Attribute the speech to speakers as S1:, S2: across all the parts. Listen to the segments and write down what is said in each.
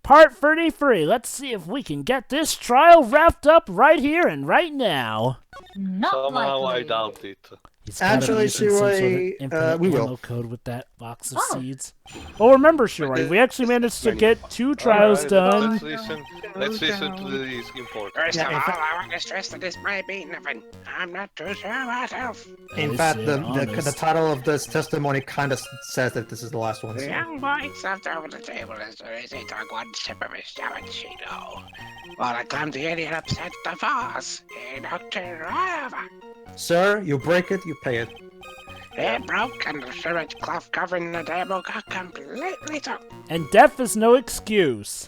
S1: Part 33. Let's see if we can get this trial wrapped up right here and right now.
S2: Not
S3: Somehow
S2: likely.
S3: I doubt it.
S1: He's gotta be
S4: Actually,
S1: using some sort of
S4: Shiroi,
S1: infinite
S4: we will.
S1: ammo code with that box of seeds. Well, remember, Shiroi, we actually managed to get 2 trials
S3: Alright,
S1: done.
S3: Let's listen to these important.
S5: First
S4: Yeah,
S5: of
S4: in
S5: all,
S4: fact-
S5: I want to stress that this might be nothing. I'm not too sure myself.
S4: In fact, the title of this testimony kind of says that this is the last one.
S5: The
S4: So.
S5: young boy sat over the table as soon as he took one sip of his cappuccino. While the clumsy idiot upset the vase, he knocked it right over.
S4: Sir, you break it, you pay it.
S5: It broke, and the sewage cloth covering the table got completely soaked.
S1: And death is no excuse.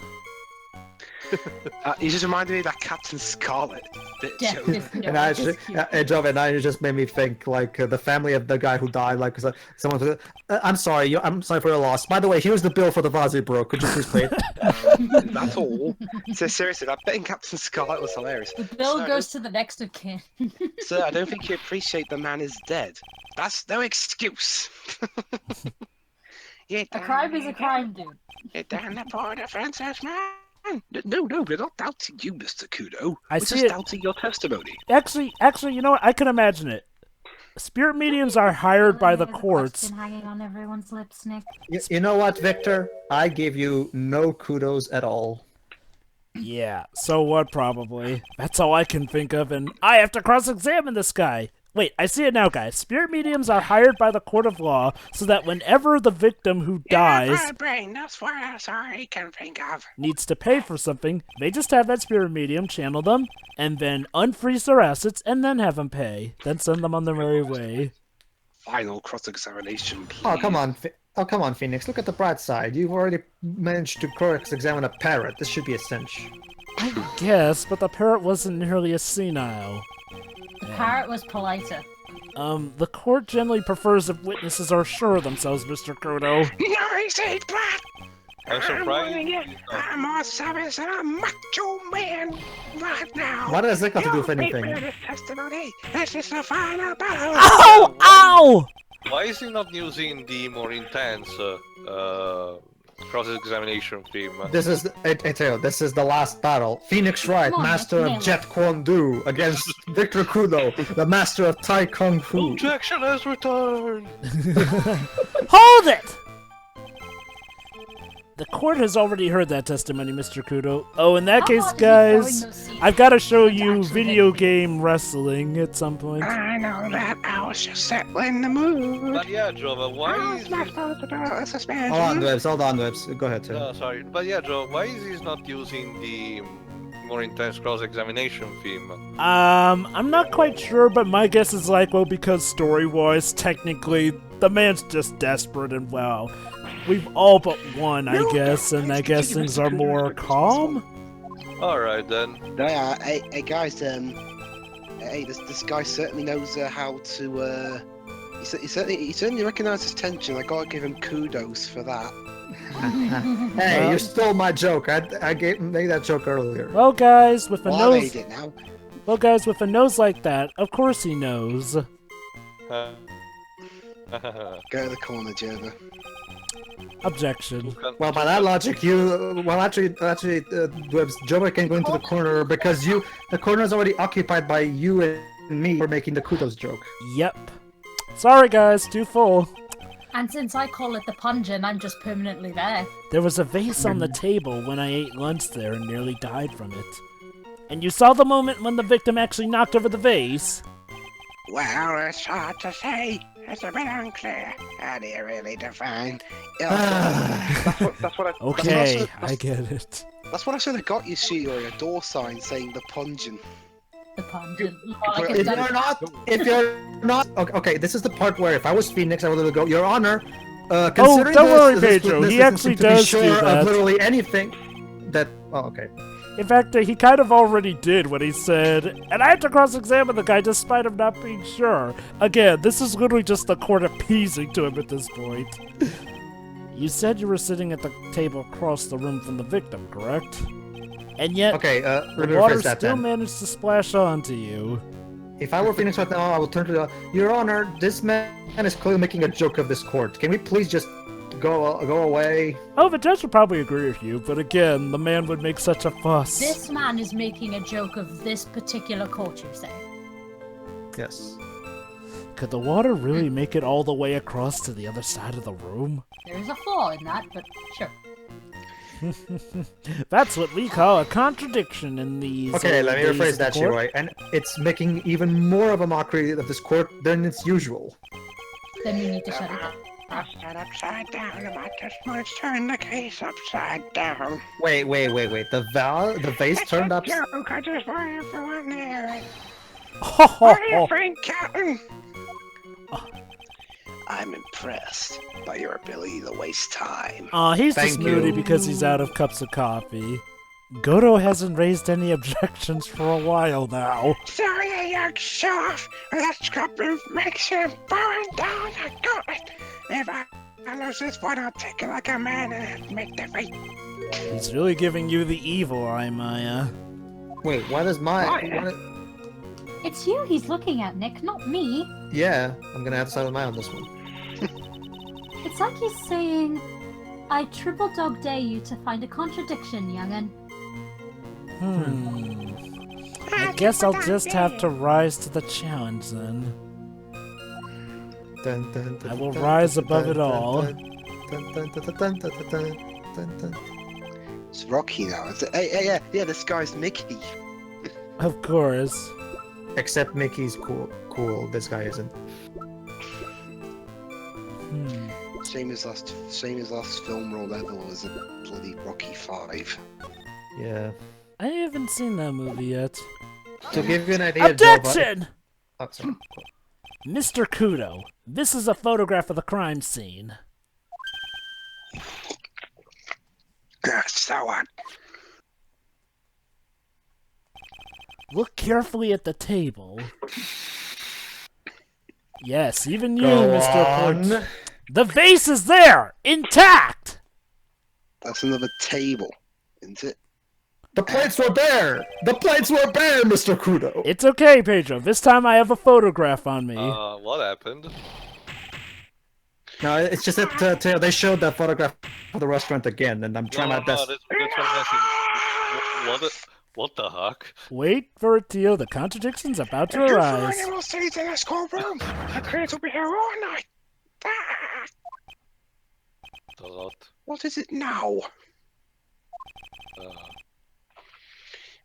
S6: You just reminded me of that Captain Scarlet bit.
S2: Death
S6: Joe.
S2: is no
S4: And I actually,
S2: excuse.
S4: Jovah, and I just made me think like the family of the guy who died. Like, someone was, I'm sorry, I'm sorry for your loss. By the way, here's the bill for the vase you broke. Could you please pay it?
S6: That's all. So seriously, that bit in Captain Scarlet was hilarious.
S2: The bill
S6: Sir,
S2: goes to the next of kin.
S6: Sir, I don't think you appreciate the man is dead. That's no excuse.
S5: You
S2: A crime is a crime, dude.
S5: You done the poor defenseless man.
S6: No, we're not doubting you, Mr. Kudo.
S1: I
S6: We're
S1: see
S6: just
S1: it.
S6: doubting your testimony.
S1: Actually, you know what? I can imagine it. Spirit mediums are hired by the
S2: There's a
S1: courts.
S2: question hanging on everyone's lips, Nick.
S4: You know what, Victor? I give you no kudos at all.
S1: Yeah, so what, probably. That's all I can think of, and I have to cross-examine this guy. Wait, I see it now, guys. Spirit mediums are hired by the court of law so that whenever the victim who dies
S5: My brain, that's what I can think of.
S1: needs to pay for something, they just have that spirit medium channel them, and then unfreeze their assets, and then have them pay. Then send them on their merry way.
S6: Final cross-examination, please.
S4: Oh, come on. Oh, come on, Phoenix. Look at the bright side. You've already managed to cross-examine a parrot. This should be a cinch.
S1: I guess, but the parrot wasn't nearly as senile.
S2: The parrot was politer.
S1: The court generally prefers if witnesses are sure of themselves, Mr. Kudo.
S5: Noisy brat!
S3: I'm surprised.
S5: I'm more savage than a macho man right now.
S4: What does that got to do with anything?
S5: This testimony. This is the final battle.
S1: Ow! Ow!
S3: Why is he not using the more intense cross-examination theme?
S4: This is, I tell you, this is the last battle. Phoenix Wright,
S2: Come on,
S4: master
S2: nail
S4: of
S2: it.
S4: Jet Kwon Do, against Victor Kudo, the master of Tai Kung Fu.
S3: Objection has returned!
S1: Hold it! The court has already heard that testimony, Mr. Kudo. Oh, in that
S2: How
S1: case,
S2: long is he
S1: guys,
S2: throwing those seeds?
S1: I've got to show you
S2: Actually,
S1: video
S2: they-
S1: game wrestling at some point.
S5: I know that. I was just settling the mood.
S3: But yeah, Jovah,
S5: I
S3: why
S5: was
S3: is
S5: not
S3: he...
S5: supposed to do a suspension.
S4: Hold on, Webs, hold on, Webs. Go ahead, Tim.
S3: No, sorry. But yeah, Joe, why is he not using the more intense cross-examination theme?
S1: I'm not quite sure, but my guess is like, well, because story-wise, technically, the man's just desperate and, well, we've all but won, I guess, and I guess things are more calm?
S3: Alright then.
S6: Yeah, hey guys, hey, this guy certainly knows how to, he certainly recognises tension. I gotta give him kudos for that.
S4: Hey,
S1: Well-
S4: you stole my joke. I made that joke earlier.
S1: Well, guys, with a
S6: Well, I
S1: nose...
S6: made it now.
S1: Well, guys, with a nose like that, of course he knows.
S3: Uh,
S6: Go to the corner, Jovah.
S1: Objection.
S4: Well, by that logic, Webs, Jovah can go into the corner because the corner is already occupied by you and me for making the kudos joke.
S1: Yep. Sorry, guys, too full.
S2: And since I call it the pungent, I'm just permanently there.
S1: There was a vase on the table when I ate lunch there and nearly died from it. And you saw the moment when the victim actually knocked over the vase?
S5: Well, it's hard to say. It's a bit unclear. How do you really define?
S6: That's what I.
S1: Okay, I get it.
S6: That's what I should have got you, Shiori, a door sign saying the pungent.
S2: The pungent.
S4: If you're not, okay, this is the part where if I was Phoenix, I would go, Your Honor,
S1: Oh,
S4: considering
S1: don't worry,
S4: this
S1: Pedro.
S4: witness
S1: He
S4: doesn't
S1: actually
S4: seem to be
S1: does
S4: sure
S1: do that.
S4: of literally anything that. Oh, okay.
S1: In fact, he kind of already did when he said, and I have to cross-examine the guy despite him not being sure. Again, this is literally just the court appeasing to him at this point. You said you were sitting at the table across the room from the victim, correct? And yet,
S4: Okay, let
S1: the
S4: me
S1: water
S4: rephrase that
S1: still
S4: then.
S1: managed to splash onto you.
S4: If I were Phoenix right now, I would turn to the Your Honor, this man is clearly making a joke of this court. Can we please just go away.
S1: Oh, the judge would probably agree with you, but again, the man would make such a fuss.
S2: This man is making a joke of this particular court, you say?
S4: Yes.
S1: Could the water really make it all the way across to the other side of the room?
S2: There is a flaw in that, but sure.
S1: That's what we call a contradiction in these.
S4: Okay, let me
S1: days
S4: rephrase
S1: of the
S4: that,
S1: court.
S4: Shiroi. And it's making even more of a mockery of this court than it's usual.
S2: Then we need to shut it down.
S5: I'll stand upside down and my testimonies turn the case upside down.
S4: Wait. The vase turned up.
S5: Joke, I just want everyone there.
S1: Ho,
S5: What do you
S1: ho.
S5: think, Captain?
S6: I'm impressed by your ability to waste time.
S1: Aw, he's just
S4: Thank
S1: moody
S4: you.
S1: because he's out of cups of coffee. Godo hasn't raised any objections for a while now.
S5: Sorry, you young soft. Let's go makes him burn down the gauntlet. If I lose this one, I'll take it like a man and admit defeat.
S1: He's really giving you the evil eye, Maya.
S4: Wait, why does my...
S5: Why?
S2: It's you he's looking at, Nick, not me.
S4: Yeah, I'm gonna have to side with Maya on this one.
S7: It's like he's saying, I triple dog dare you to find a contradiction, young'un.
S1: I guess I'll just have to rise to the challenge then. I will rise above it all.
S6: It's Rocky now. Hey, yeah, this guy's Mickey.
S1: Of course.
S4: Except Mickey's cool. This guy isn't.
S6: Same as last film role ever was a bloody Rocky 5.
S4: Yeah.
S1: I haven't seen that movie yet.
S4: To give you an idea,
S1: Objection!
S4: Jovah... Oh, sorry.
S1: Mr. Kudo, this is a photograph of the crime scene.
S5: So what?
S1: Look carefully at the table. Yes, even you,
S4: Go
S1: Mr.
S4: on.
S1: Port. The vase is there, intact!
S6: That's another table, isn't it?
S4: The plates were bare! The plates were bare, Mr. Kudo!
S1: It's okay, Pedro. This time I have a photograph on me.
S3: What happened?
S4: No, it's just that they showed that photograph of the restaurant again, and I'm trying my best.
S3: That's what I'm asking. What the heck?
S1: Wait for it, Tio. The contradiction's about to
S5: If you
S1: arise.
S5: find will stay in this courtroom, the critics will be here all night. What is it now?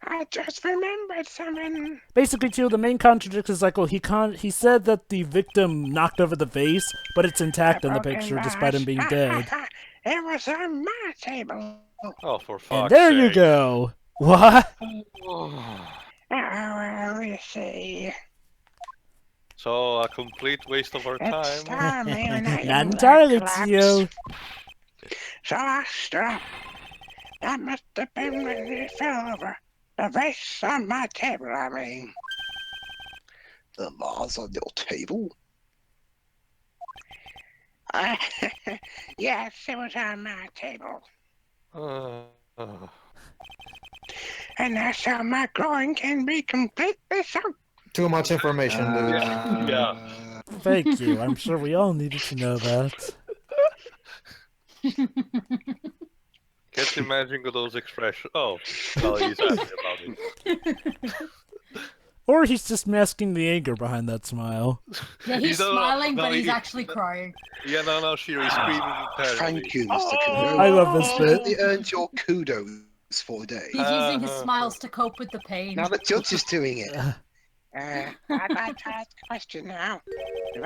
S5: I just remembered something.
S1: Basically, Tio, the main contradiction is like, well, he said that the victim knocked over the vase, but it's intact in the picture despite him being dead.
S5: It was on my table.
S3: Oh, for
S1: And
S3: fuck's
S1: there
S3: sake.
S1: you go. What?
S5: Well, you see.
S3: So, a complete waste of our
S5: It's
S3: time.
S5: time you and I
S1: Not entirely,
S5: collapsed.
S1: Tio.
S5: So I stood up. That must have been when it fell over. The vase on my table, I mean.
S6: The vase on your table?
S5: Yes, it was on my table. And that's how my groin can be completely sunk.
S4: Too much information, dude.
S3: Yeah.
S1: Thank you. I'm sure we all needed to know that.
S3: Can't imagine those expressions. Oh, well, he's happy about it.
S1: Or he's just masking the anger behind that smile.
S2: Yeah, he's
S3: No,
S2: smiling,
S3: no,
S2: but he's
S3: he-
S2: actually crying.
S3: Yeah, no, Shiri's screaming internally.
S6: Thank you, Mr. Kudo.
S1: I love this bit.
S6: You earned your kudos for the day.
S2: He's using his smiles to cope with the pain.
S6: Now the judge is doing it.
S5: I'd like to ask a question now. Have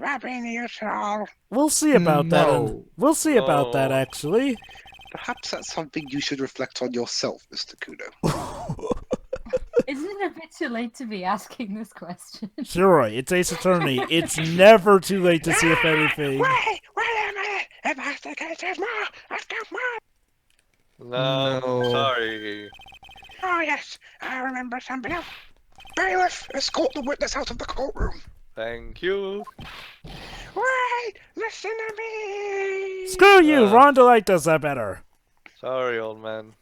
S5: I been any use at all?
S1: We'll see about that.
S4: No.
S1: We'll see about that,
S3: Oh.
S1: actually.
S6: Perhaps that's something you should reflect on yourself, Mr. Kudo.
S7: Isn't it a bit too late to be asking this question?
S1: Sure, it's Ace Attorney. It's never too late to see if anything.
S5: Wait a minute! If that's the case, there's more! I've got more!
S3: No, sorry.
S5: Oh yes, I remember something else. Bailiff, escort the witness out of the courtroom.
S3: Thank you.
S5: Wait! Listen to me!
S1: Screw you! Rondelite does that better.
S3: Sorry, old man.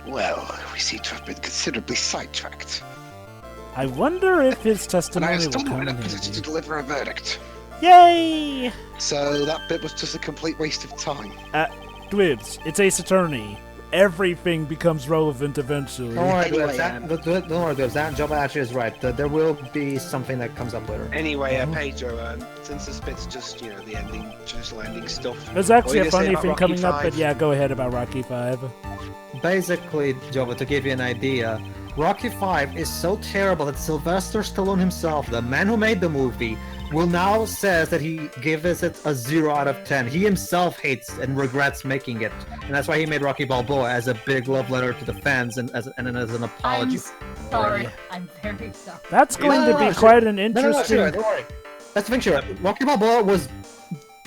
S6: Well, we seem to have been considerably sidetracked.
S1: I wonder if his
S6: And I
S1: testimony
S6: am
S1: will
S6: still not
S1: come
S6: in
S1: in
S6: a position to
S1: handy.
S6: deliver a verdict.
S1: Yay!
S6: So that bit was just a complete waste of time.
S1: Dwibs, it's Ace Attorney. Everything becomes relevant eventually.
S4: Don't worry,
S6: Anyway,
S4: Dwibs. Don't worry, Dwibs. That Jovah actually is right. There will be something that comes up later.
S6: Anyway, Pedro, since this bit's just, the ending, traditional ending stuff.
S1: There's actually
S6: what
S1: a
S6: are you
S1: funny
S6: gonna say
S1: thing
S6: about
S1: coming
S6: Rocky
S1: up, but
S6: V?
S1: yeah, go ahead about Rocky 5.
S4: Basically, Jovah, to give you an idea, Rocky V is so terrible that Sylvester Stallone himself, the man who made the movie, will now says that he gives it a 0 out of 10. He himself hates and regrets making it, and that's why he made Rocky Balboa as a big love letter to the fans and as an apology.
S2: I'm sorry. I'm very sorry.
S1: That's going to be
S4: sure.
S1: quite an
S4: No,
S1: interesting...
S4: sure, don't worry. That's the thing, sure. Rocky Balboa was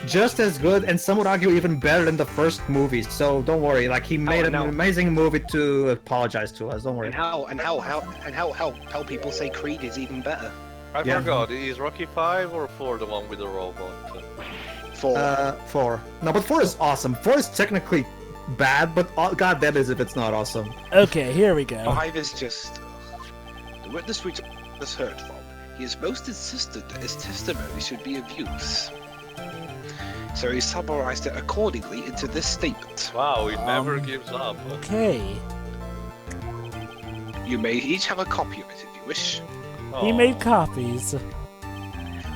S4: just as good, and some would argue even better than the first movie. So don't worry. Like he made an amazing movie to apologize to us. Don't worry.
S6: And how people say Creed is even better.
S3: I forgot, is Rocky 5 or 4 the one with the robot?
S6: 4.
S4: 4. No, but 4 is awesome. 4 is technically bad, but god damn it if it's not awesome.
S1: Okay, here we go.
S6: 5 is just... The witness we was heard from. He has most insisted that his testimony should be of use. So he summarized it accordingly into this statement.
S3: Wow, it never gives up.
S1: Okay.
S6: You may each have a copy of it if you wish.
S1: He made copies.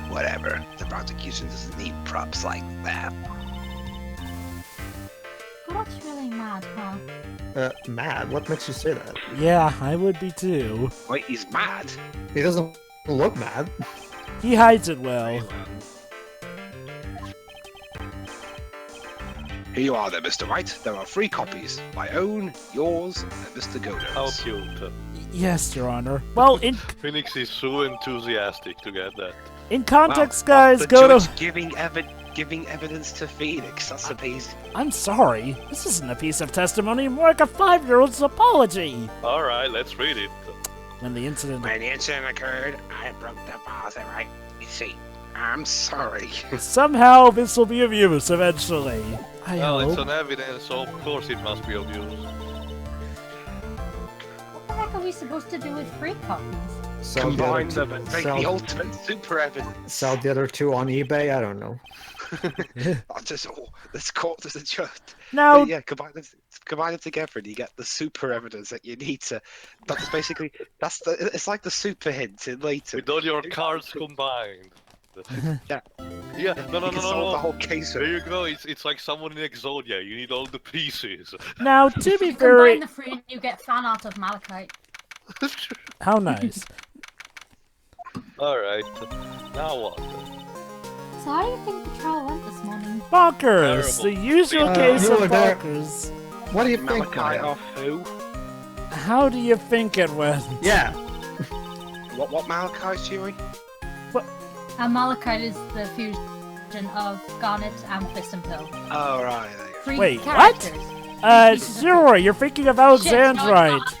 S6: Whatever. The prosecution doesn't need props like that.
S7: Well, that's really mad, huh?
S4: Mad? What makes you say that?
S1: Yeah, I would be too.
S6: Wait, he's mad?
S4: He doesn't look mad.
S1: He hides it well.
S6: Here you are then, Mr. Wright. There are 3 copies. My own, yours, and Mr. Kudo's.
S3: How cute.
S1: Yes, Your Honor. Well, in
S3: Phoenix is so enthusiastic to get that.
S1: in context,
S6: Wow,
S1: guys,
S6: the
S1: go
S6: judge
S1: to...
S6: giving evidence to Phoenix. That's amazing.
S1: I'm sorry. This isn't a piece of testimony, more like a 5-year-old's apology.
S3: Alright, let's read it.
S1: When the incident...
S5: When the incident occurred, I broke the vase at right seat. I'm sorry.
S1: Somehow this will be of use eventually. I
S3: Well, it's
S1: hope.
S3: an evidence, so of course it must be of use.
S7: What the heck are we supposed to do with 3 copies?
S4: Sell
S6: Combine
S4: the
S6: them
S4: other
S6: and
S4: two,
S6: make the ultimate super evidence.
S4: sell the other 2 on eBay. I don't know.
S6: Let's call this a judge.
S1: Now,
S6: Yeah, combine them together, and you get the super evidence that you need to. That's basically it's like the super hint in later.
S3: With all your cards combined.
S6: Yeah.
S3: Yeah, no,
S6: You can solve the whole case.
S3: There you go, it's like someone in Exodia, you need all the pieces.
S1: now, to be
S2: You
S1: very...
S2: combine the 3 and you get fan art of Malachite.
S1: How nice.
S3: Alright, now what?
S7: So how do you think the trial went this morning?
S1: Bonkers!
S3: Terrible.
S1: The usual case
S4: you
S1: of
S4: were there.
S1: bonkers.
S4: What do you think?
S6: Malachi
S4: Maya?
S6: off who?
S1: How do you think it went?
S4: Yeah.
S6: What Malachi's Huey?
S2: And Malachite is the fusion of Garnet, Amethyst, and Pearl.
S6: Oh right. There you
S2: 3
S1: Wait, what?
S2: characters.
S1: Sure, you're thinking of Alexandrite.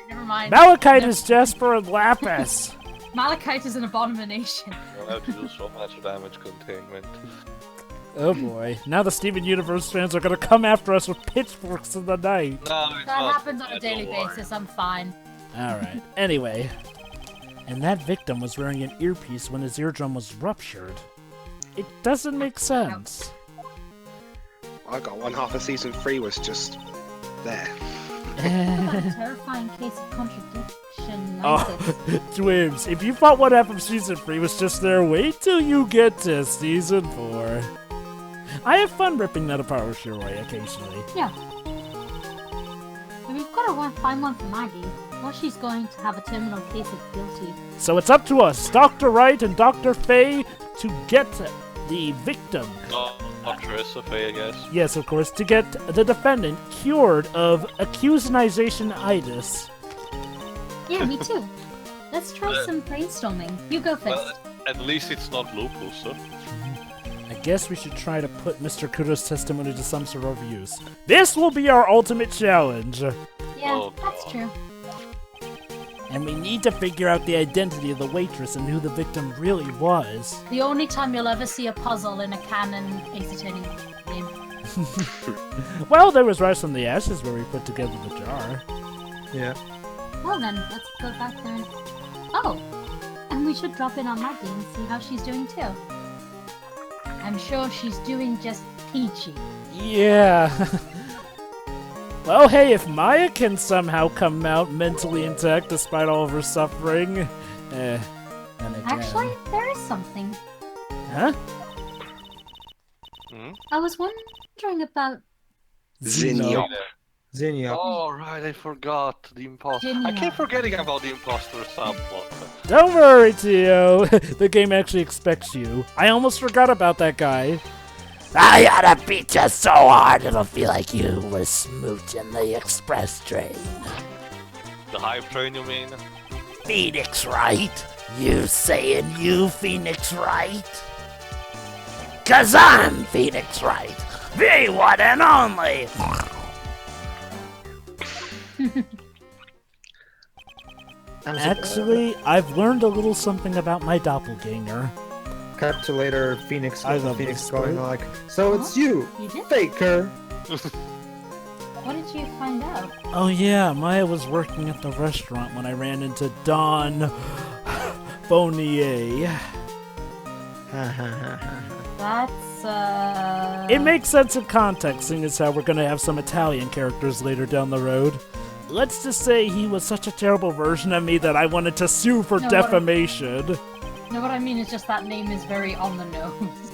S2: Never mind.
S1: Malachite is Jasper and Lapis.
S2: Malachite is an abomination.
S3: You'll have to do so much damage containment.
S1: Oh boy. Now the Steven Universe fans are gonna come after us with pitchforks in the night.
S3: No, it's
S2: That
S3: not
S2: happens on a
S3: bad,
S2: daily
S3: don't worry.
S2: basis. I'm fine.
S1: Alright. Anyway. And that victim was wearing an earpiece when his eardrum was ruptured. It doesn't make sense.
S6: go. I got one half of season 3 was just there.
S7: What about a terrifying case of contradiction?
S1: Oh, Dwibs, if you thought what happened season 3 was just there, wait till you get to season 4. I have fun ripping that apart with Shiroi occasionally.
S7: Yeah. And we've got to find one for Maggie, or she's going to have a terminal case of guilty.
S1: So it's up to us, Dr. Wright and Dr. Faye, to get the victim.
S3: Not Trés Bien, I guess.
S1: Yes, of course, to get the defendant cured of accusation-itis.
S7: Yeah, me too. Let's try some brainstorming. You go first.
S3: Well, at least it's not lupus, so.
S1: I guess we should try to put Mr. Kudo's testimony to some sort of use. This will be our ultimate challenge.
S7: Yeah,
S3: Oh,
S7: that's
S3: God.
S7: true.
S1: And we need to figure out the identity of the waitress and who the victim really was.
S2: The only time you'll ever see a puzzle in a canon Ace Attorney game.
S1: Well, there was Rice from the Ashes where we put together the jar.
S4: Yeah.
S7: Well then, let's go back there. Oh, and we should drop in on Maggie and see how she's doing too.
S2: I'm sure she's doing just peachy.
S1: Yeah. Well, hey, if Maya can somehow come out mentally intact despite all of her suffering, then again.
S7: Actually, there is something.
S1: Huh?
S7: I was wondering about.
S6: Zinnia.
S4: Zinnia.
S3: Oh, right, I forgot the imposter. I
S2: Zinnia.
S3: keep forgetting about the imposter subplot.
S1: Don't worry, Tio. The game actually expects you. I almost forgot about that guy.
S8: I gotta beat you so hard it'll feel like you were smooching the express train.
S3: The hype train, you mean?
S8: Phoenix Wright? You saying you Phoenix Wright? 'Cause I'm Phoenix Wright, the one and only!
S1: Actually, I've learned a little something about my doppelganger.
S4: Cut to later, Phoenix.
S1: I love
S4: Phoenix
S1: this
S4: going
S1: part.
S4: like, so it's you,
S7: You did?
S4: Faker.
S7: What did you find out?
S1: Oh yeah, Maya was working at the restaurant when I ran into Don Bonnier.
S7: That's
S1: It makes sense in context, seeing as how we're gonna have some Italian characters later down the road. Let's just say he was such a terrible version of me that I wanted to sue for
S2: No,
S1: defamation.
S2: No, what I mean is just that name is very on the nose.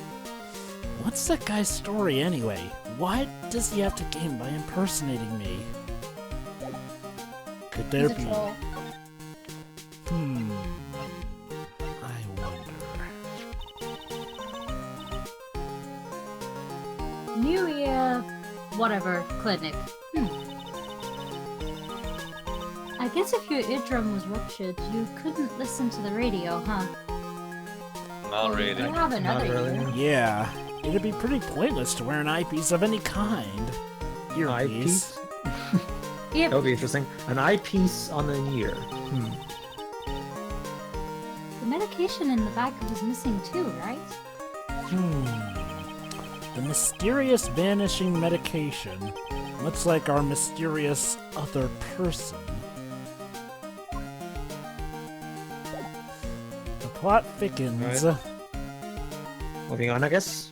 S1: What's that guy's story anyway? What does he have to gain by impersonating me? Could there
S2: He's a
S1: be?
S2: troll.
S1: I wonder.
S2: New Year, whatever, clinic.
S7: I guess if your eardrum was ruptured, you couldn't listen to the radio, huh?
S3: Not really.
S2: You have another
S4: really.
S2: ear.
S1: Yeah, it'd be pretty pointless to wear an eyepiece of any kind. Earpiece.
S4: Eyepiece?
S2: Yeah,
S4: That would be interesting. An eyepiece on an ear.
S7: The medication in the bag was missing too, right?
S1: The mysterious vanishing medication. Much like our mysterious other person. The plot thickens.
S4: Right. Moving on, I guess.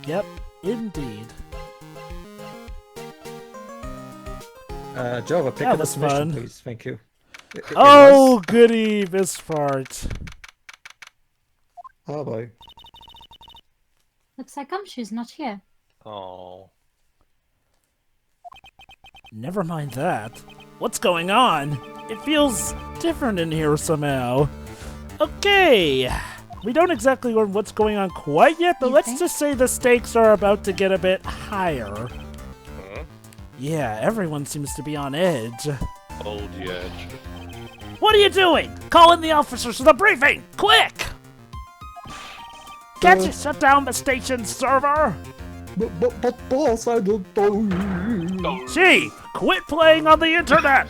S1: Yep, indeed.
S4: Jovah, pick
S1: That
S4: up
S1: was
S4: this mission,
S1: fun.
S4: please. Thank you. It
S1: Oh,
S4: was?
S1: goody, this part.
S4: Oh boy.
S7: Looks like Gumshoe's not here.
S3: Oh.
S1: Never mind that. What's going on? It feels different in here somehow. Okay. We don't exactly learn what's going on quite yet, but
S7: You
S1: let's
S7: think?
S1: just say the stakes are about to get a bit higher.
S3: Hmm?
S1: Yeah, everyone seems to be on edge.
S3: Hold the edge.
S1: What are you doing? Call in the officers for the briefing! Quick! Can't you shut down the station server?
S4: But boss, I don't know.
S1: Gee, quit playing on the internet!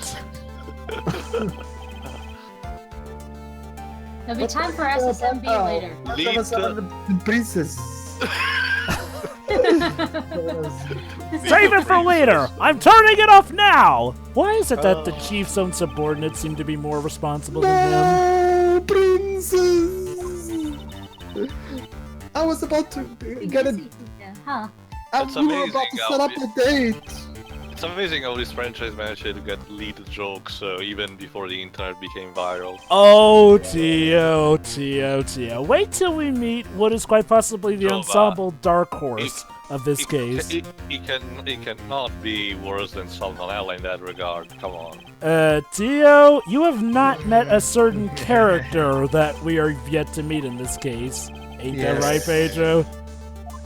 S2: there'll be time for SSMB later.
S3: Lead
S4: the princess.
S1: Save it for later! I'm turning it off now! Why is it that the chief's own subordinates seem to be more responsible than him?
S4: No, princess. I was about to get it.
S7: Huh?
S3: That's
S4: We were
S3: amazing,
S4: about to set up
S3: Albie.
S4: a date.
S3: It's amazing how this franchise managed to get lead jokes even before the internet became viral.
S1: Oh, Tio. Wait till we meet what is quite possibly the
S3: Jovah.
S1: ensemble dark horse of this case.
S3: It cannot be worse than Salmonella in that regard. Come on.
S1: Tio, you have not met a certain character that we are yet to meet in this case. Ain't that
S4: Yes.
S1: right, Pedro?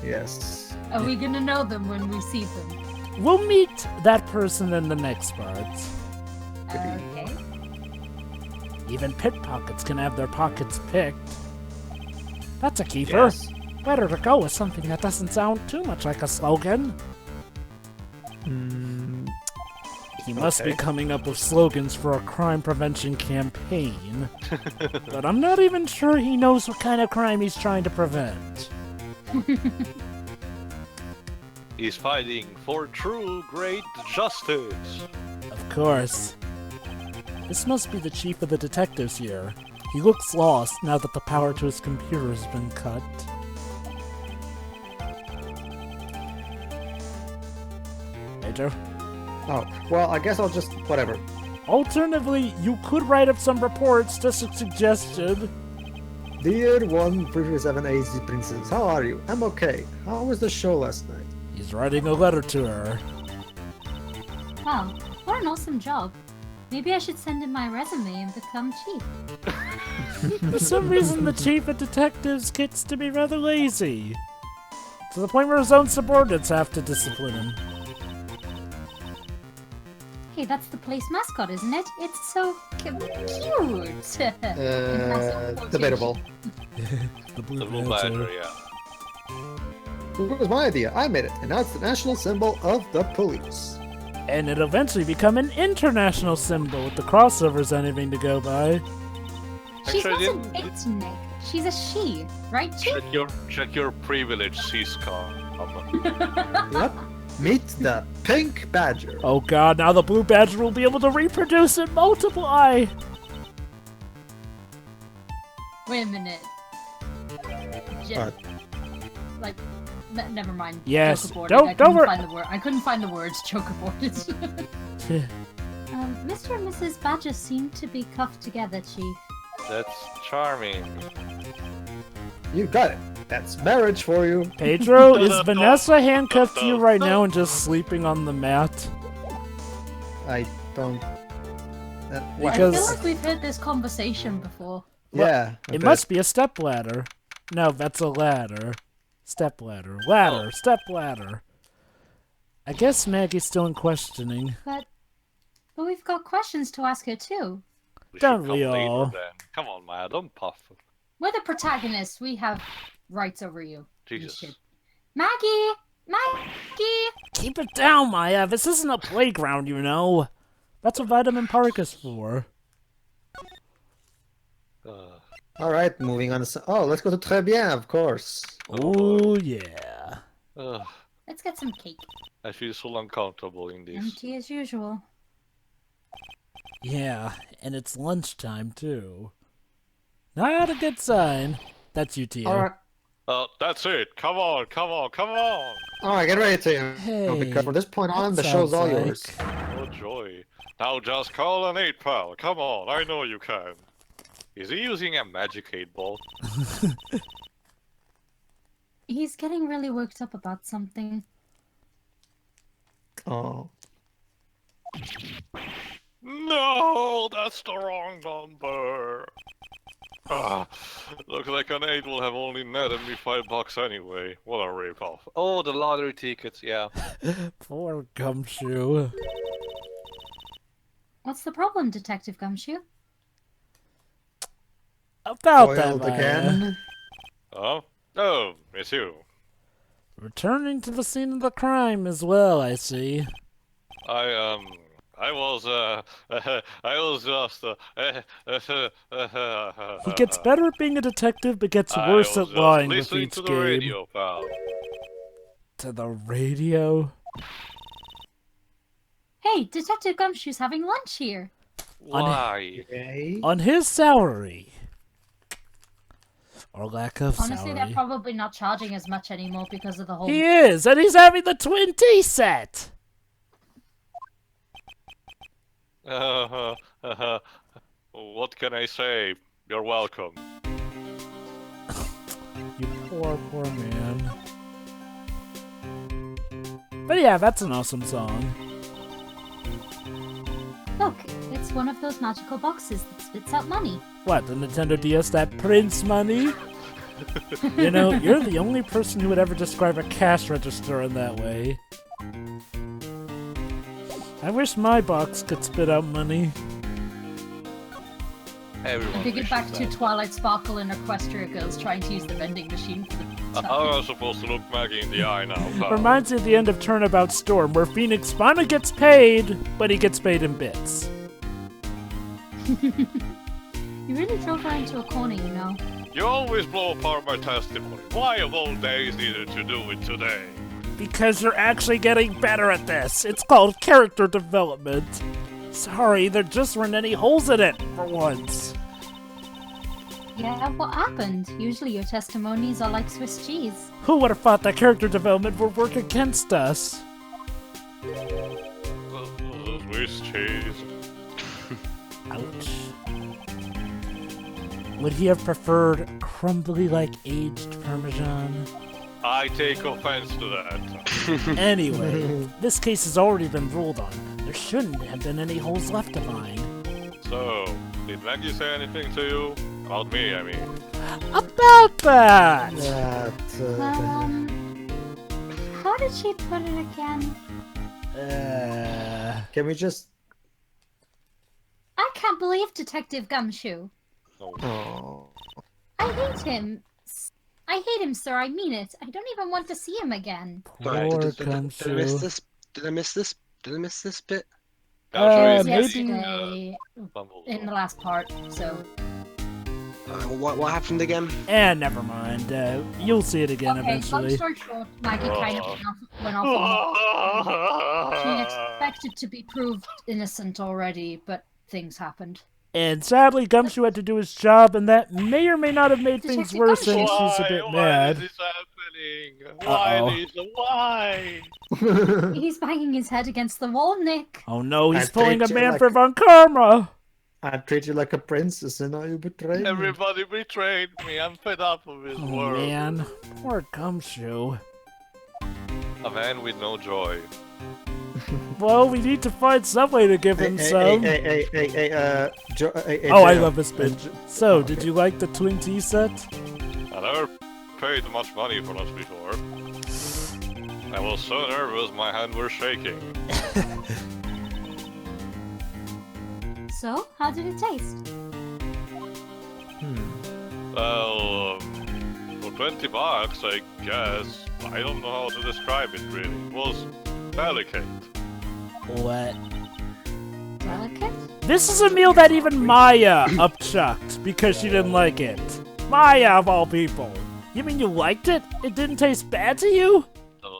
S4: Yes.
S2: Are we gonna know them when we see them?
S1: We'll meet that person in the next part.
S2: Okay.
S1: Even pickpockets can have their pockets picked. That's a keeper.
S4: Yes.
S1: Better to go with something that doesn't sound too much like a slogan. He must be
S4: Okay.
S1: coming up with slogans for a crime prevention campaign. But I'm not even sure he knows what kind of crime he's trying to prevent.
S3: He's fighting for true great justice.
S1: Of course. This must be the chief of the detectives here. He looks lost now that the power to his computer has been cut. Major.
S4: Oh, well, I guess I'll just whatever.
S1: Alternatively, you could write up some reports, just a suggestion.
S4: Dear 1337 AZ Princess, how are you? I'm okay. How was the show last night?
S1: He's writing a letter to her.
S7: Wow, what an awesome job. Maybe I should send in my resume and become chief.
S1: For some reason, the chief of detectives gets to be rather lazy. To the point where his own subordinates have to discipline him.
S7: Hey, that's the place mascot, isn't it? It's so cute.
S4: Debatable.
S1: The blue
S3: The blue
S1: badger.
S3: badger, yeah.
S4: It was my idea. I made it, and now it's the national symbol of the police.
S1: And it'll eventually become an international symbol with the crossovers anything to go by.
S7: She's not
S3: Actually,
S7: an it, Nick. She's a she, right, chief?
S3: Check your privilege, C-Scar.
S4: Yep. Meet the pink badger.
S1: Oh god, now the blue badger will be able to reproduce and multiply!
S7: Wait a minute.
S4: What?
S7: Like, never mind.
S1: Yes,
S7: Joke
S1: don't worry.
S7: I couldn't find the words. Joke aborted. Mr. and Mrs. Badger seem to be cuffed together, Chief.
S3: That's charming.
S4: You got it. That's marriage for you.
S1: Pedro, is Vanessa handcuffed to you right now and just sleeping on the mat?
S4: I don't.
S7: I feel
S1: Because
S7: like we've had this conversation before.
S4: Yeah. a
S1: it
S4: bit.
S1: must be a stepladder. No, that's a ladder. Stepladder. Ladder. Stepladder. I guess Maggie's still in questioning.
S7: But we've got questions to ask her too.
S1: Don't
S3: should come
S1: we
S3: later
S1: all?
S3: then. Come on, Maya, don't puff.
S7: We're the protagonists. We have rights over you.
S3: Jesus.
S7: You should- Maggie! Maggie!
S1: Keep it down, Maya. This isn't a playground, you know. That's what Vitamin Park is for.
S4: All right, moving on. Oh, let's go to Trés Bien, of course.
S1: Oh, yeah.
S7: Let's get some cake.
S3: I feel so uncomfortable in this.
S7: Empty as usual.
S1: Yeah, and it's lunchtime, too. Not a good sign. That's you, Tia.
S4: All right.
S3: That's it. Come on, come on, come on.
S4: All right, get ready to.
S1: Hey,
S4: because from this point on, the
S1: that
S4: show's all
S1: sounds
S4: yours.
S1: like-
S3: Oh, joy. Now just call an 8, pal. Come on, I know you can. Is he using a magic 8-ball?
S7: He's getting really worked up about something.
S4: Oh.
S3: No, that's the wrong number. Looks like an 8 will have only netted me $5 anyway. What a rip-off. Oh, the lottery tickets, yeah.
S1: Poor Gumshoe.
S7: What's the problem, Detective Gumshoe?
S1: About that,
S4: Foiled
S1: Maya.
S4: again.
S3: Oh, it's you.
S1: Returning to the scene of the crime as well, I see.
S3: I was just,
S1: He gets better at being a detective, but gets
S3: I
S1: worse
S3: was
S1: at lying with
S3: listening
S1: each
S3: to
S1: game.
S3: the radio, pal.
S1: To the radio?
S7: Hey, Detective Gumshoe's having lunch here.
S3: Why?
S4: Okay.
S1: On his salary. Or lack of
S7: Honestly, they're
S1: salary.
S7: probably not charging as much anymore because of the whole...
S1: He is, and he's having the twin tea set!
S3: What can I say? You're welcome.
S1: You poor, poor man. But yeah, that's an awesome song.
S7: Look, it's one of those magical boxes that spits out money.
S1: What, the Nintendo DS, that Prince money? You know, you're the only person who would ever describe a cash register in that way. I wish my box could spit out money.
S3: Everyone
S7: I figured
S3: wishes
S7: back to
S3: that.
S7: Twilight Sparkle and Equestria girls trying to use the vending machine for the...
S3: How am I supposed to look Maggie in the eye now, pal?
S1: Reminds me of the end of Turnabout Storm, where Phoenix finally gets paid, but he gets paid in bits.
S7: You really drove her into a corner, you know.
S3: You always blow apart my testimony. Why of all days needed to do it today?
S1: Because you're actually getting better at this. It's called character development. Sorry, there just weren't any holes in it, for once.
S7: Yeah, what happened? Usually your testimonies are like Swiss cheese.
S1: Who would have thought that character development would work against us?
S3: Swiss cheese.
S1: Ouch. Would he have preferred crumbly like aged Parmesan?
S3: I take offense to that.
S1: Anyway, this case has already been ruled on. There shouldn't have been any holes left to find.
S3: So, did Maggie say anything to you? About me, I mean.
S1: About that!
S7: How did she put it again?
S4: Can we just...
S7: I can't believe Detective Gumshoe.
S4: Oh.
S7: I hate him. I hate him, sir. I mean it. I don't even want to see him again.
S6: Sorry,
S1: Poor
S6: did I miss
S1: Gumshoe.
S6: this? Did I miss this? Did I miss this bit?
S3: Gumshoe is
S1: maybe-
S2: Yesterday,
S3: fumbled.
S2: in the last part, so...
S6: What happened again?
S1: Never mind. You'll see it again
S2: Okay, long
S1: eventually.
S2: story short, Maggie kind of went off on She expected to be proved innocent already, but things happened.
S1: And sadly, Gumshoe had to do his job, and that may or may not have made things
S7: Detective
S1: worse, and
S7: Gumshoe.
S1: she's a bit
S3: Why
S1: mad.
S3: is this happening? Why,
S1: Uh-oh.
S3: Lisa? Why?
S7: He's banging his head against the wall, Nick.
S1: Oh no, he's
S4: I
S1: pulling a
S4: treat you
S1: Manfred
S4: like-
S1: von Karma!
S4: I treat you like a princess and now you betray me.
S3: Everybody betrayed me. I'm fed up of this
S1: Oh
S3: world.
S1: man, poor Gumshoe.
S3: A man with no joy.
S1: Well, we need to find some way to give him some.
S4: Hey,
S1: Oh, I
S4: Joe.
S1: love this bit. So, did you like the Twin Tea set?
S3: I never paid much money for this before. I was so nervous my hands were shaking.
S7: So, how did it taste?
S3: Well, for $20, I guess. I don't know how to describe it really. It was delicate.
S1: What?
S7: Delicate?
S1: This is a meal that even Maya upchucked because she didn't like it. Maya, of all people. You mean you liked it? It didn't taste bad to you?
S3: No,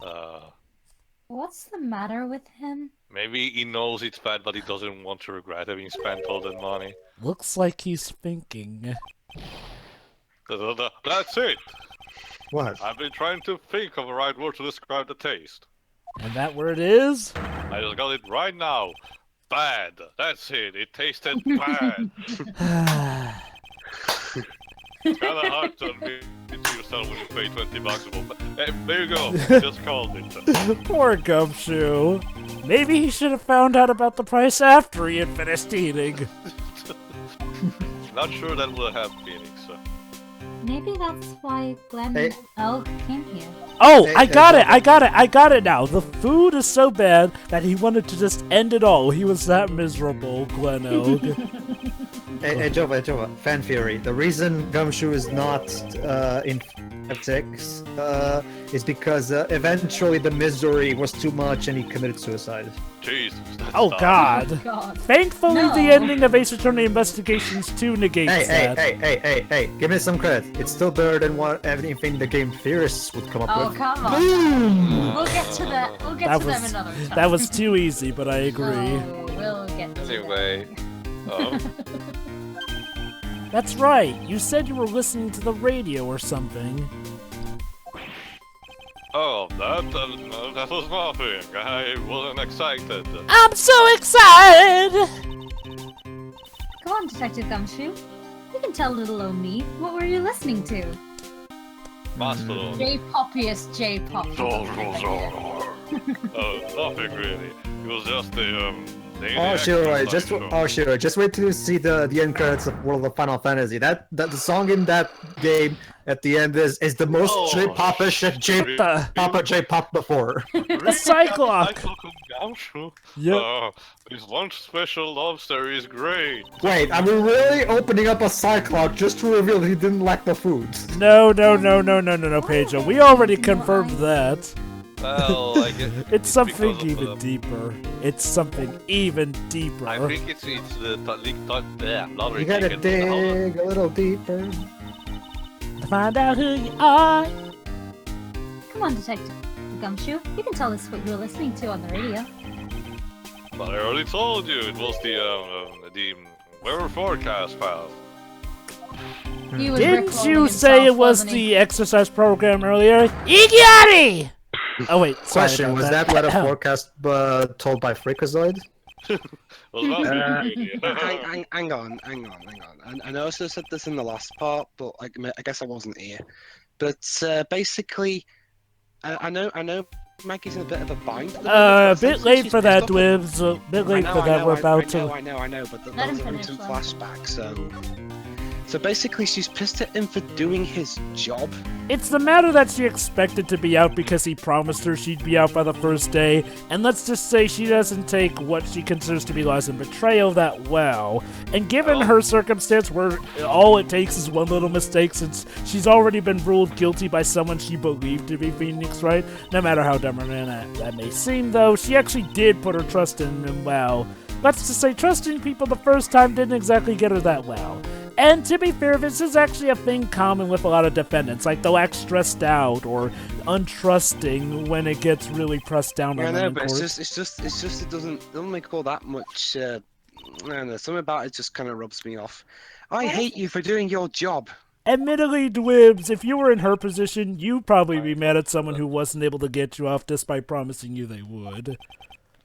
S3: not.
S7: What's the matter with him?
S3: Maybe he knows it's bad, but he doesn't want to regret having spent all that money.
S1: Looks like he's thinking.
S3: That's it!
S4: What?
S3: I've been trying to think of the right word to describe the taste.
S1: And that word is?
S3: I just got it right now. Bad. That's it. It tasted bad. It's kind of hard to admit to yourself when you pay $20 for. Hey, there you go. Just called it.
S1: Poor Gumshoe. Maybe he should have found out about the price after he had finished eating.
S3: Not sure that will have Phoenix.
S7: Maybe that's why Glenn
S4: Hey.
S7: Elk came here.
S1: Oh,
S4: Hey,
S1: I
S4: hey,
S1: got it,
S4: Jovah.
S1: I got it now. The food is so bad that he wanted to just end it all. He was that miserable, Glen Elk.
S4: Hey, Jovah, fan theory. The reason Gumshoe is not in 5-6 is because eventually the misery was too much and he committed suicide.
S3: Jesus. That's
S1: Oh
S3: dark.
S1: god.
S2: God.
S1: Thankfully,
S2: No.
S1: the ending of Ace Attorney Investigations 2 negates that.
S4: Hey, give me some credit. It's still better than what anything the game theorists would come up
S2: Oh,
S4: with.
S2: come on.
S4: Boom!
S2: We'll get to that. We'll get
S1: That
S2: to
S1: was-
S2: them another time.
S1: That was too easy, but I agree.
S2: Oh, we'll get to
S3: Anyway. Oh.
S1: That's right. You said you were listening to the radio or something.
S3: Oh, that was nothing. I wasn't excited.
S1: I'm so excited!
S7: Come on, Detective Gumshoe. You can tell little old me. What were you listening to?
S3: Mastodon.
S2: J-poppiest J-pop.
S3: Nothing really. It was just the
S4: Oh, Shiro, just wait till you see the end credits of World of Final Fantasy. That the song in that game at the end is the most
S3: Oh,
S4: J-pop-ish J-pop before.
S1: The Cyclops! Yep.
S3: This lunch special lobster is great.
S4: Wait, are we really opening up a Cyclops just to reveal he didn't like the food?
S1: No, Pedro. We already confirmed that.
S3: Well, I guess
S1: It's something
S3: because of
S1: even
S3: the-
S1: deeper. It's something even deeper.
S3: I think it's the lottery
S4: You gotta
S3: ticket. Hold on.
S4: dig a little deeper.
S1: To find out who you are.
S7: Come on, Detective Gumshoe. You can tell us what you were listening to on the radio.
S3: But I already told you it was the weather forecast file.
S2: He was
S1: Didn't
S2: rickrolling
S1: you
S2: himself,
S1: say it was
S2: wasn't he?
S1: the exercise program earlier? Iggy! Oh wait, sorry
S4: Question:
S1: about
S4: was that weather forecast told by Freakazoid?
S3: Was not
S6: Hang on. I know I also said this in the last part, but I guess I wasn't here. But basically, I know Maggie's in a bit of a bind. At the moment,
S1: A
S6: but
S1: bit
S6: essentially
S1: late
S6: she's
S1: for that,
S6: pissed off
S1: Dwibs. A bit late for that. We're about to.
S6: I know, but
S2: Let
S6: those
S2: him
S6: are
S2: finish
S6: some
S2: then.
S6: flashbacks. So basically, she's pissed at him for doing his job.
S1: It's the matter that she expected to be out because he promised her she'd be out by the first day, and let's just say she doesn't take what she considers to be lies and betrayal that well. And given her circumstance where all it takes is one little mistake, since she's already been ruled guilty by someone she believed to be Phoenix Wright, no matter how dumb or that may seem though, she actually did put her trust in him well. Let's just say trusting people the first time didn't exactly get her that well. And to be fair, this is actually a thing common with a lot of defendants. Like, they'll act stressed out or untrusting when it gets really pressed down on them.
S6: I know,
S1: in
S6: but
S1: court.
S6: it's just it doesn't make all that much. I don't know, something about it just kind of rubs me off. I hate you for doing your job.
S1: Admittedly, Dwibs, if you were in her position, you'd probably be mad at someone who wasn't able to get you off despite promising you they would.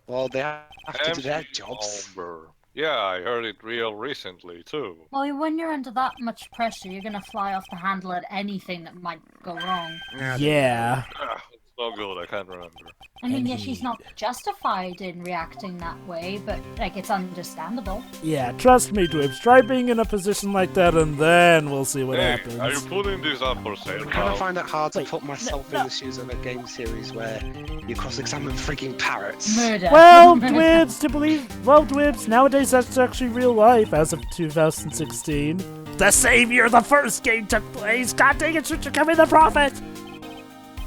S6: Well, they have to do their
S3: MC
S6: jobs.
S3: number. Yeah, I heard it real recently too.
S2: Well, when you're under that much pressure, you're gonna fly off the handle at anything that might go wrong.
S1: Yeah.
S3: It's not good, I can't remember.
S2: I mean, yeah, she's not justified in reacting that way, but, like, it's understandable.
S1: Yeah, trust me, Dwibs. Try being in a position like that and then we'll see what
S3: Hey,
S1: happens.
S3: are you putting this up for sale,
S6: I kind of
S3: pal?
S6: find it hard to
S1: Wait,
S6: put myself in the shoes of a game series where you cross-examine freaking parrots.
S2: Murder.
S1: Well,
S2: Murder.
S1: Dwibs, nowadays that's actually real life as of 2016. The same year the first game took place. God dang it, should you come in the prophet?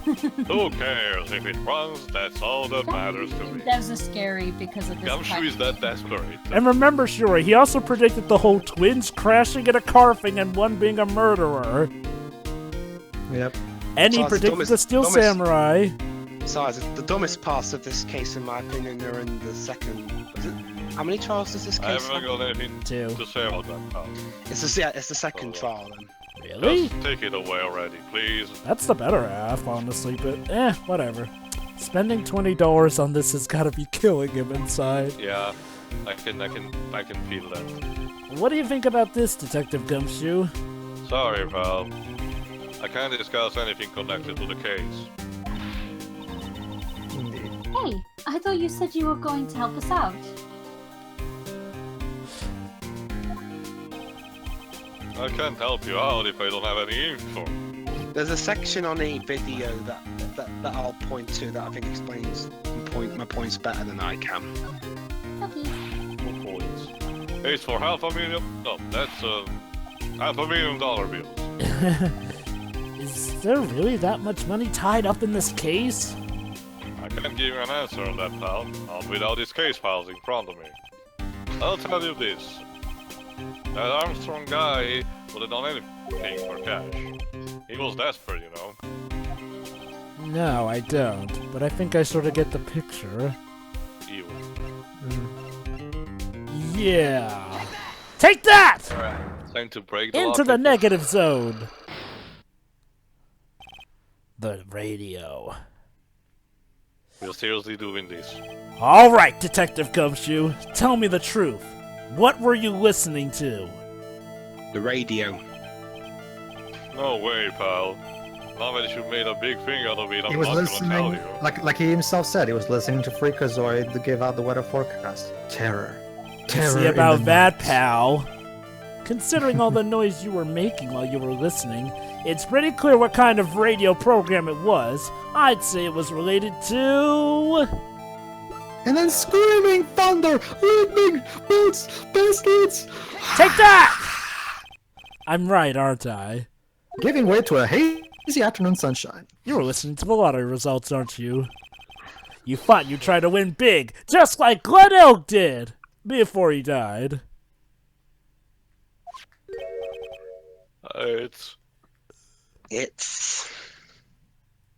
S3: Who cares? If it runs, that's all that matters to me.
S2: Those are scary because of this.
S3: Gumshoe is that desperate.
S1: And remember, Shuri, he also predicted the whole twins crashing in a car thing and one being a murderer.
S4: Yep.
S1: And he
S6: So it's
S1: predicted the Steel
S6: dumbest-
S1: Samurai.
S6: So the dumbest parts of this case, in my opinion, are in the second. Was it? How many trials does this
S3: I
S6: case
S3: haven't
S6: have?
S3: got anything
S1: Two.
S3: to say about that, pal.
S6: It's the second trial then.
S1: Really?
S3: Just take it away already, please.
S1: That's the better half, honestly, but whatever. Spending $20 on this has gotta be killing him inside.
S3: Yeah, I can feel that.
S1: What do you think about this, Detective Gumshoe?
S3: Sorry, pal. I can't discuss anything connected to the case.
S7: Hey, I thought you said you were going to help us out.
S3: I can't help you out if I don't have any info.
S6: There's a section on a video that I'll point to that I think explains my points better than I can.
S7: Okay.
S3: 2 points. It's for $500,000. No, that's $500,000 bills.
S1: Is there really that much money tied up in this case?
S3: I can't give you an answer on that, pal. Not without these case files in front of me. I'll tell you this. That Armstrong guy would have done anything for cash. He was desperate, you know.
S1: No, I don't, but I think I sort of get the picture.
S3: Evil.
S1: Yeah. Take that!
S3: Alright, time to break the
S1: Into
S3: law,
S1: the
S3: people.
S1: negative zone. The radio.
S3: We're seriously doing this.
S1: All right, Detective Gumshoe, tell me the truth. What were you listening to?
S6: The radio.
S3: No way, pal. Now that you made a big thing out of it,
S4: He
S3: I'm
S4: was
S3: not gonna tell
S4: listening,
S3: you.
S4: like he himself said, he was listening to Freakazoid to give out the weather forecast. Terror. Terror.
S1: See
S4: in
S1: about
S4: the
S1: that,
S4: night.
S1: pal. Considering all the noise you were making while you were listening, it's pretty clear what kind of radio program it was. I'd say it was related to...
S4: And then screaming thunder, lightning, bolts, bastards,
S1: Take that! I'm right, aren't I?
S4: giving way to a hazy afternoon sunshine.
S1: You were listening to the lottery results, aren't you? You thought you'd try to win big, just like Glen Elk did, before he died.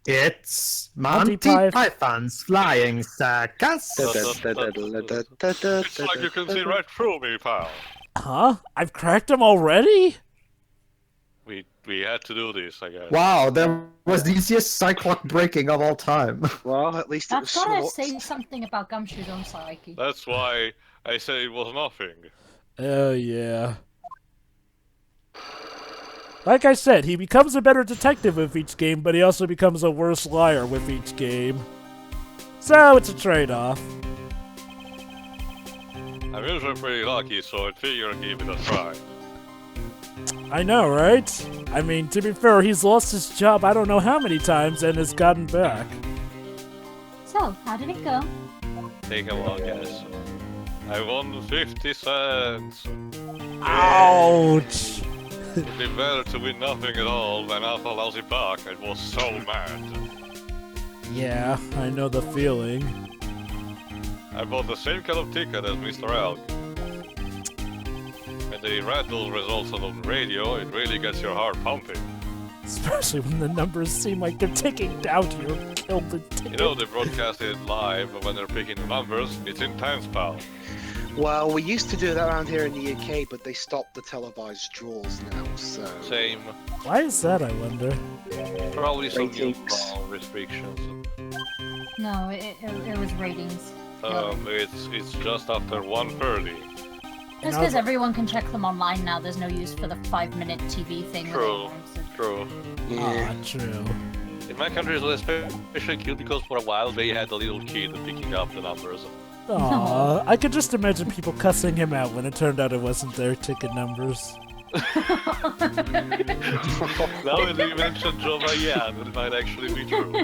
S4: It's
S1: Monty
S4: Monty
S1: Python.
S4: Python's Flying Circus.
S3: It's like you can see right through me, pal.
S1: Huh? I've cracked him already?
S3: We we had to do this, I guess.
S4: Wow, that was the easiest cyclock breaking of all time.
S6: Well, at least it was
S2: That's gotta
S6: short.
S2: say something about Gumshoe's own psyche.
S3: That's why I say it was nothing.
S1: Oh, yeah. Like I said, he becomes a better detective with each game, but he also becomes a worse liar with each game. So, it's a trade-off.
S3: I'm usually pretty lucky, so I figure I'd give it a try.
S1: I know, right? I mean, to be fair, he's lost his job I don't know how many times and has gotten back.
S7: So, how did it go?
S3: Take a long guess. I won 50 cents.
S1: Ouch!
S3: It'd be better to win nothing at all than half a lousy buck. I was so mad.
S1: Yeah, I know the feeling.
S3: I bought the same kind of ticket as Mr. Elk. When they read those results on the radio, it really gets your heart pumping.
S1: Especially when the numbers seem like they're ticking down to your killed the ticket.
S3: You know, they broadcast it live when they're picking the numbers. It's intense, pal.
S6: Well, we used to do that around here in the UK, but they stopped the televised draws now, so...
S3: Same.
S1: Why is that, I wonder?
S3: Probably some new
S6: Ratings.
S3: law restrictions.
S2: No, it was ratings.
S3: It's just after 1:30.
S2: It's because everyone can check them online now. There's no use for the 5-minute TV thing.
S3: True. True.
S6: Yeah.
S1: Ah, true.
S3: In my country, it's especially cute because for a while they had a little kid picking up the numbers.
S1: Aw, I could just imagine people cussing him out when it turned out it wasn't their ticket numbers.
S3: Now that you mentioned Jovah, yeah, that might actually be true. I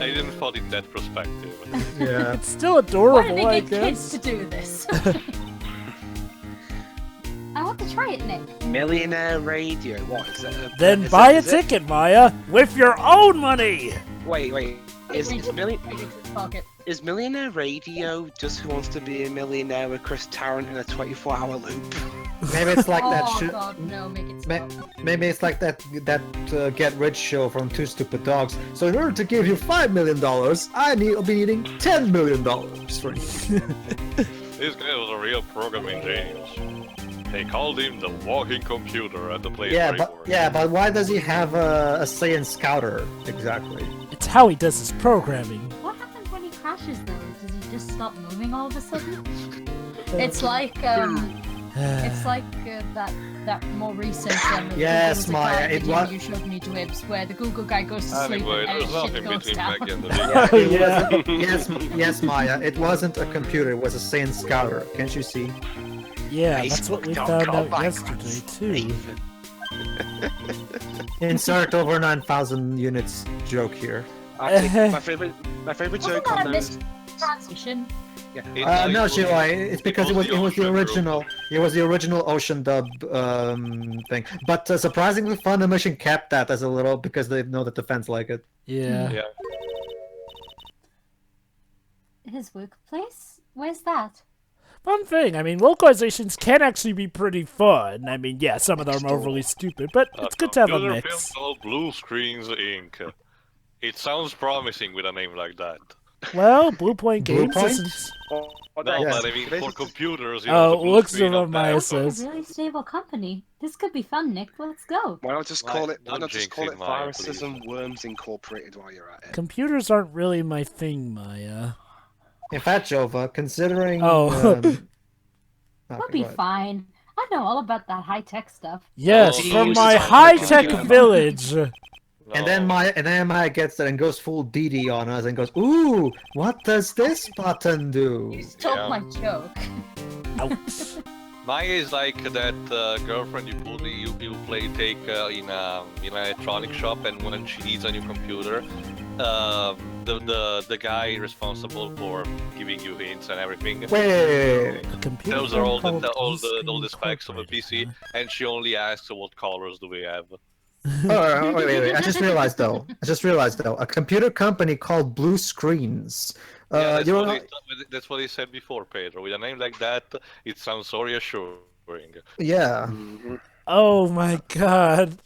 S3: didn't thought in that perspective.
S4: Yeah.
S1: It's still
S2: Why
S1: adorable,
S2: did
S1: I
S2: they get kids
S1: guess.
S2: to do this?
S7: I want to try it, Nick.
S6: Millionaire Radio, what is that?
S1: Then
S6: is
S1: buy
S6: that-
S1: a
S6: is it-
S1: ticket, Maya, with your own money!
S6: Wait, is
S2: Pocket.
S6: Is Millionaire Radio just Who Wants to Be a Millionaire with Chris Tarrant in a 24-hour loop?
S4: Maybe it's like that
S2: Oh
S4: shit.
S2: god, no, make it
S4: Ma-
S2: stop.
S4: Maybe it's like that Get Rich show from Two Stupid Dogs. So in order to give you $5 million, I'll be needing $10 million for you.
S3: This guy was a real programming genius. They called him the walking computer at the place where he worked.
S4: But why does he have a Saiyan Scouter exactly?
S1: It's how he does his programming.
S7: What happens when he crashes, though? Does he just stop moving all of a sudden?
S2: It's like that more recent
S4: Yes,
S2: Google
S4: Maya,
S2: Guide
S4: it
S2: video
S4: was-
S2: you showed me, Dwibs, where the Google guy goes to sleep
S3: Anyway,
S2: and
S3: there's
S2: shit
S3: nothing
S2: goes
S3: between
S2: down.
S3: back and the
S4: Yes, Maya. It wasn't a computer. It was a Saiyan Scouter. Can't you see?
S1: Yeah, that's what we found out yesterday, too.
S4: Insert over 9,000 units joke here.
S6: Actually, my favorite
S2: Wasn't
S6: joke
S2: that
S6: on
S2: a
S6: those.
S2: transition?
S4: No, Shirai. It's because it was the original. It was the original Ocean dub thing. But surprisingly, Funimation kept that as a little because they know that the fans like it.
S1: Yeah.
S3: Yeah.
S7: His workplace? Where's that?
S1: Fun thing, I mean, localizations can actually be pretty fun. I mean, yeah, some of them are overly stupid, but it's good to have a
S3: computer film
S1: mix.
S3: called Blue Screens Inc. It sounds promising with a name like that.
S1: Well, Blue Point
S4: Blue
S1: Games
S4: Point?
S1: isn't...
S3: No,
S4: Yeah.
S3: but I mean for computers, you
S1: Oh,
S3: know, the blue
S1: looks
S3: screen
S1: of
S3: of
S1: Maya
S3: that.
S1: says.
S7: A really stable company. This could be fun, Nick. Let's go.
S6: Why not just call it? Why
S3: Don't
S6: not just
S3: jinx
S6: call
S3: it,
S6: it
S3: Maya,
S6: Viruses
S3: please.
S6: and Worms Incorporated while you're at it?
S1: Computers aren't really my thing, Maya.
S4: In fact, Jovah, considering.
S1: Oh.
S4: Okay,
S7: We'll be
S4: go ahead.
S7: fine. I know all about that high-tech stuff.
S1: Yes,
S3: Oh,
S1: from
S3: Jesus,
S1: my
S3: I'm
S1: high-tech
S3: looking at it.
S1: village.
S4: And then Maya gets that and goes full DD on us and goes, "Ooh, what does this button do?"
S2: You stole
S3: Yeah.
S2: my joke.
S1: Ouch.
S3: Maya is like that girlfriend you take in an electronic shop, and when she needs a new computer, the guy responsible for giving you hints and everything
S4: Wait.
S1: A computer
S3: tells her all
S1: called
S3: the specs of a PC, and she only asks what colors do we have.
S4: Oh, wait. I just realized though. A computer company called Blue Screens.
S3: Yeah,
S4: You're
S3: that's what he said before, Pedro. With a name like that, it sounds so reassuring.
S4: yeah.
S6: Mhm.
S1: Oh my god.